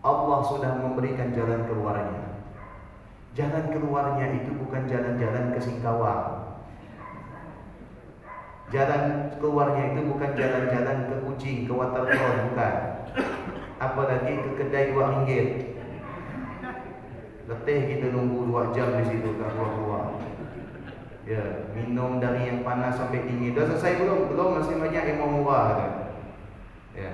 Allah sudah memberikan jalan keluarnya. Jalan keluarnya itu bukan jalan-jalan ke Singkawang. Jalan keluarnya itu bukan jalan-jalan ke Kucing, ke Waterfront, bukan. Apalagi ke kedai RM2. Letih kita nunggu 2 jam di situ tak keluar-keluar. Ya, minum dari yang panas sampai dingin. Dah selesai belum? Belum, masih banyak yang mau murah kan? Ya.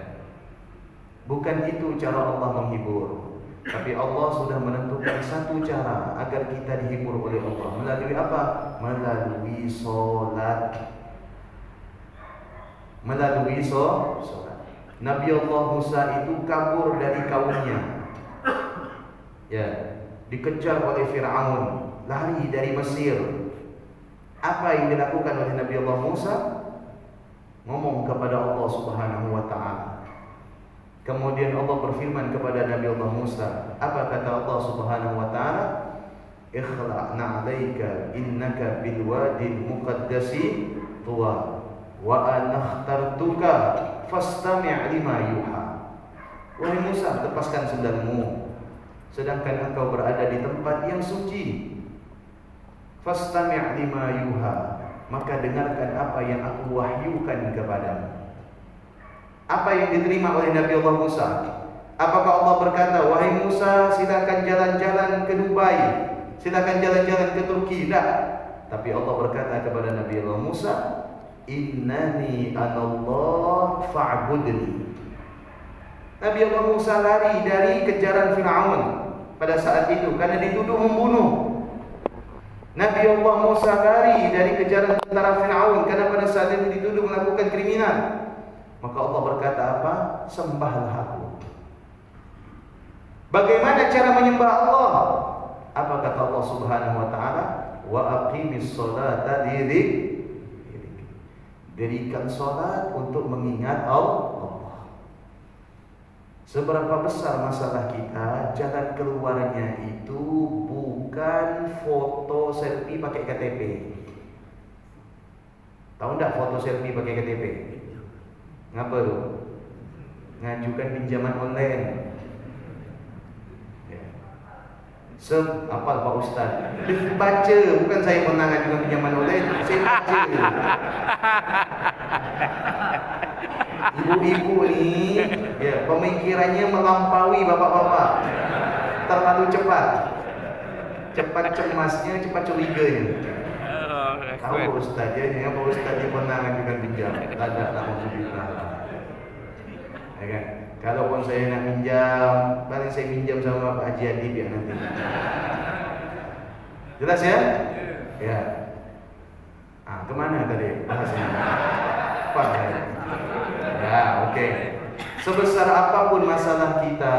Bukan itu cara Allah menghibur. Tapi Allah sudah menentukan satu cara agar kita dihibur oleh Allah. Melalui apa? Melalui solat. Melalui solat. Nabi Allah Musa itu kabur dari kaumnya. Ya, dikejar oleh Fir'aun, lari dari Mesir. Apa yang dilakukan oleh Nabi Allah Musa? Ngomong kepada Allah Subhanahu wa ta'ala. Kemudian Allah berfirman kepada Nabi Allah Musa. Apa kata Allah Subhanahu wa ta'ala? Ikhla'na 'alaika innaka bil wadil muqaddasi tuwa wa ana ikhtartuka fastami' lima yuha. Wahai Musa, lepaskan sendalmu, sedangkan engkau berada di tempat yang suci. Fastami' lima yuha, maka dengarkan apa yang aku wahyukan kepadamu. Apa yang diterima oleh Nabi Allah Musa? Apakah Allah berkata, wahai Musa, silakan jalan-jalan ke Dubai, silakan jalan-jalan ke Turki? Tidak. Tapi Allah berkata kepada Nabi Allah Musa, innani anallah fa'budni. Nabi Allah Musa lari dari kejaran Fir'aun pada saat itu karena dituduh membunuh. Nabi Allah Musa lari dari kejaran tentara Fir'aun karena pada saat itu dituduh melakukan kriminal. Maka Allah berkata apa? Sembahlah aku. Bagaimana cara menyembah Allah? Apa kata Allah Subhanahu wa ta'ala? wa aqimis sholata lidzikri. Dirikan salat untuk mengingat Allah. Seberapa besar masalah kita, jalan keluarnya itu bukan foto selfie pakai KTP. Tahu enggak foto selfie pakai KTP? Ngapa tuh? Ngajukan pinjaman online. Apa Pak Ustaz? Baca, bukan saya pernah ngajukan pinjaman online, saya baca. Ibu-ibu ni, ya, pemikirannya melampaui bapak-bapak. Terlalu cepat. Cepat cemasnya, cepat curiganya. Tahu Pak Ustaz, ya, Pak Ustaz dia pernah ngajukan pinjam. Tak ada, alhamdulillah. Ya kan? Kalaupun saya nak pinjam, paling saya pinjam sama Pak Haji Adib ya nanti. Jelas ya? Ya. Kemana tadi bahasanya? Pak. Ya, oke. Sebesar apapun masalah kita,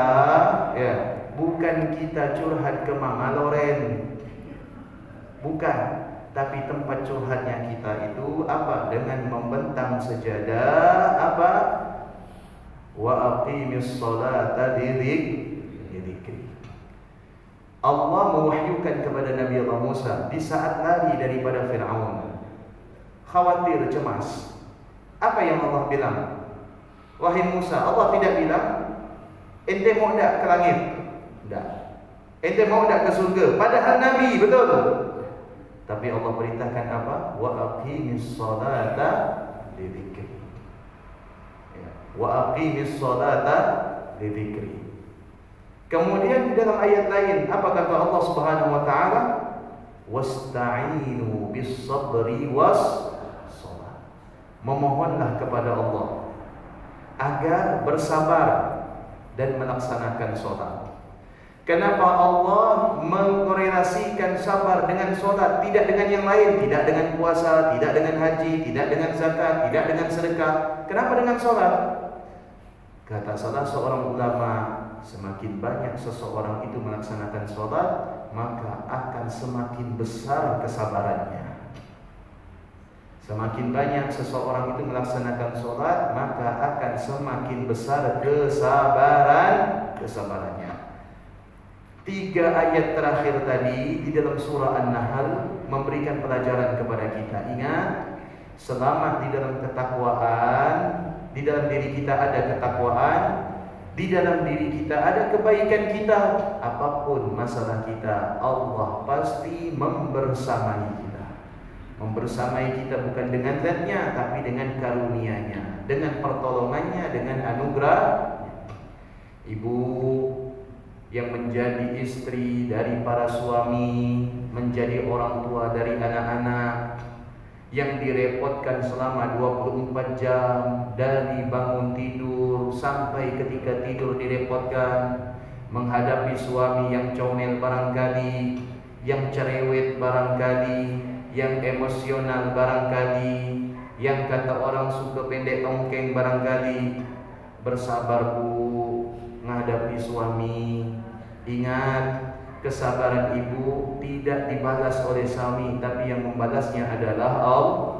ya, bukan kita curhat ke Mama Loren. Bukan. Tapi tempat curhatnya kita itu apa? Dengan membentang sejadah apa? Wa aqimis sholata lidzikri. Allah mewahyukan kepada Nabi Allah Musa di saat lari daripada Fir'aun. Khawatir, cemas. Apa yang Allah bilang? Wahai Musa, Allah tidak bilang ente mau enggak ke langit? Enggak. Ente mau enggak ke surga? Padahal Nabi, betul. Tapi Allah perintahkan apa? Wa aqimis sholata lidzikri. Wa aqimis sholata lidzikri. Kemudian di dalam ayat lain apa kata Allah Subhanahu wa taala? Wasta'inu bis sabri was shalah. Memohonlah kepada Allah agar bersabar dan melaksanakan salat. Kenapa Allah mengkorelasikan sabar dengan salat, tidak dengan yang lain, tidak dengan puasa, tidak dengan haji, tidak dengan zakat, tidak dengan sedekah? Kenapa dengan salat? Kata salah seorang ulama, semakin banyak seseorang itu melaksanakan salat, maka akan semakin besar kesabarannya. Semakin banyak seseorang itu melaksanakan salat, maka akan semakin besar kesabarannya. 3 ayat terakhir tadi di dalam surah An-Nahl memberikan pelajaran kepada kita. Ingat, selamat di dalam ketakwaan, di dalam diri kita ada ketakwaan, di dalam diri kita ada kebaikan kita. Apapun masalah kita, Allah pasti membersamai kita. Membersamai kita bukan dengan zatnya, tapi dengan karunia-Nya, dengan pertolongannya, dengan anugerah. Ibu yang menjadi istri dari para suami, menjadi orang tua dari anak-anak, yang direpotkan selama 24 jam dari bangun tidur sampai ketika tidur direpotkan, menghadapi suami yang comel barangkali, yang cerewet barangkali, yang emosional barangkali, yang kata orang suka pendek tongkeng barangkali. Bersabar Bu, menghadapi suami. Ingat, kesabaran ibu tidak dibalas oleh suami, tapi yang membalasnya adalah Allah.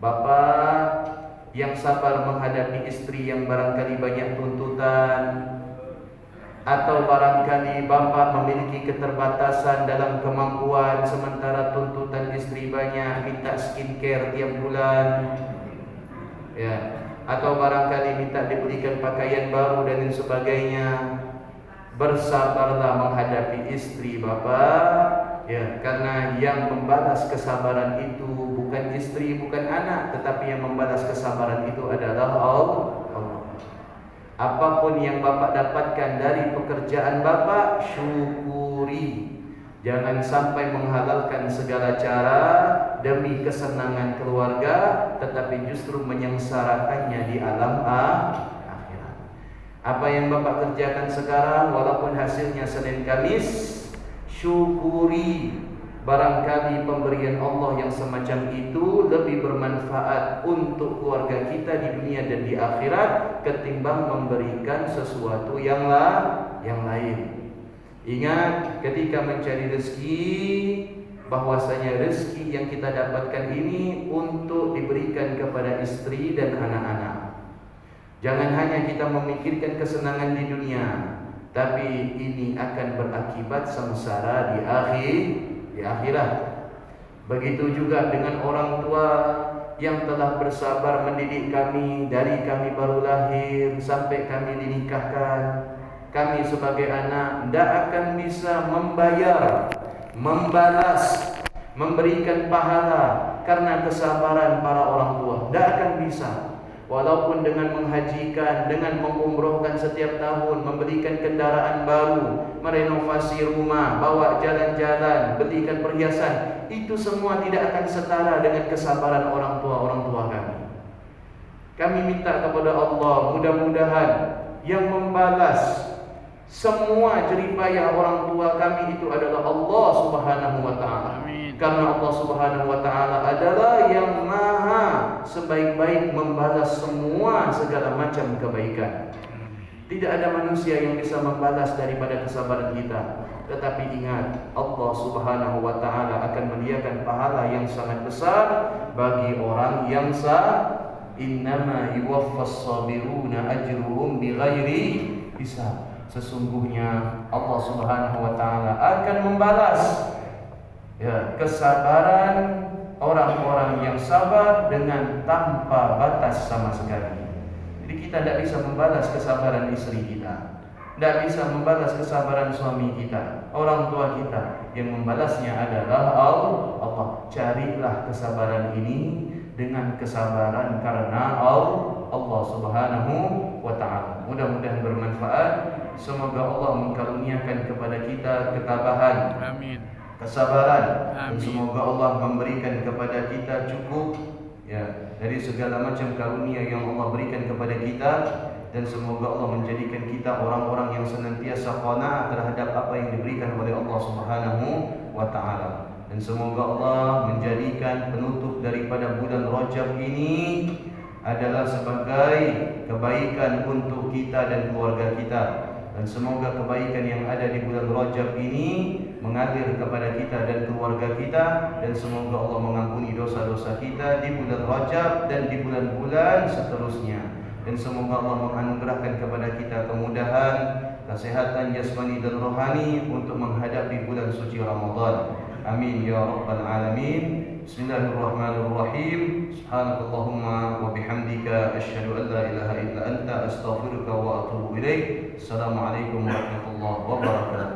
Bapak yang sabar menghadapi istri yang barangkali banyak tuntutan, atau barangkali bapak memiliki keterbatasan dalam kemampuan sementara tuntutan istri banyak, minta skincare tiap bulan, ya, atau barangkali minta diberikan pakaian baru dan lain sebagainya. Bersabarlah menghadapi istri bapak, ya, karena yang membalas kesabaran itu bukan istri, bukan anak, tetapi yang membalas kesabaran itu adalah Allah. Apapun yang bapak dapatkan dari pekerjaan bapak, syukuri. Jangan sampai menghalalkan segala cara demi kesenangan keluarga, tetapi justru menyengsarakannya di alam akhirat. Apa yang bapak kerjakan sekarang, walaupun hasilnya Senin Kamis, syukuri. Barangkali pemberian Allah yang semacam itu lebih bermanfaat untuk keluarga kita di dunia dan di akhirat ketimbang memberikan sesuatu yang lain. Ingat ketika mencari rezeki, bahwasanya rezeki yang kita dapatkan ini untuk diberikan kepada istri dan anak-anak. Jangan hanya kita memikirkan kesenangan di dunia, tapi ini akan berakibat sengsara di akhirat. Begitu juga dengan orang tua yang telah bersabar mendidik kami dari kami baru lahir sampai kami dinikahkan. Kami sebagai anak tidak akan bisa membayar, membalas, memberikan pahala karena kesabaran para orang tua. Tidak akan bisa. Walaupun dengan menghajikan, dengan mengumrohkan setiap tahun, memberikan kendaraan baru, merenovasi rumah, bawa jalan-jalan, belikan perhiasan, itu semua tidak akan setara dengan kesabaran orang tua kami. Kami minta kepada Allah, mudah-mudahan yang membalas semua jeripayah orang tua kami itu adalah Allah Subhanahu wa taala. Karena Allah Subhanahu wa taala adalah yang maha sebaik-baik membalas semua segala macam kebaikan. Tidak ada manusia yang bisa membalas daripada kesabaran kita. Tetapi ingat, Allah Subhanahu wa taala akan menyediakan pahala yang sangat besar bagi orang yang innama yuwaffas sabiruna ajruhum bighairi hisab. Sesungguhnya Allah Subhanahu wa taala akan membalas kesabaran orang-orang yang sabar dengan tanpa batas sama sekali. Jadi kita tidak bisa membalas kesabaran istri kita, tidak bisa membalas kesabaran suami kita, orang tua kita. Yang membalasnya adalah Allah. Carilah kesabaran ini dengan kesabaran karena Allah Subhanahu wa ta'ala. Mudah-mudahan bermanfaat. Semoga Allah mengkaruniakan kepada kita ketabahan, amin, kesabaran, amin. Dan semoga Allah memberikan kepada kita cukup dari segala macam karunia yang Allah berikan kepada kita. Dan semoga Allah menjadikan kita orang-orang yang senantiasa qanaah terhadap apa yang diberikan oleh Allah Subhanahu wa ta'ala. Dan semoga Allah menjadikan penutup daripada bulan Rajab ini adalah sebagai kebaikan untuk kita dan keluarga kita. Dan semoga kebaikan yang ada di bulan Rajab ini mengalir kepada kita dan keluarga kita. Dan semoga Allah mengampuni dosa-dosa kita di bulan Rajab dan di bulan-bulan seterusnya. Dan semoga Allah menganugerahkan kepada kita kemudahan, kesehatan jasmani dan rohani untuk menghadapi bulan suci Ramadan. Amin ya rabbal alamin. Bismillahirrahmanirrahim. Subhanakallahumma wa bihamdika asyhadu an la ilaha illa anta astaghfiruka wa atubu ilaik. Assalamualaikum warahmatullahi wabarakatuh.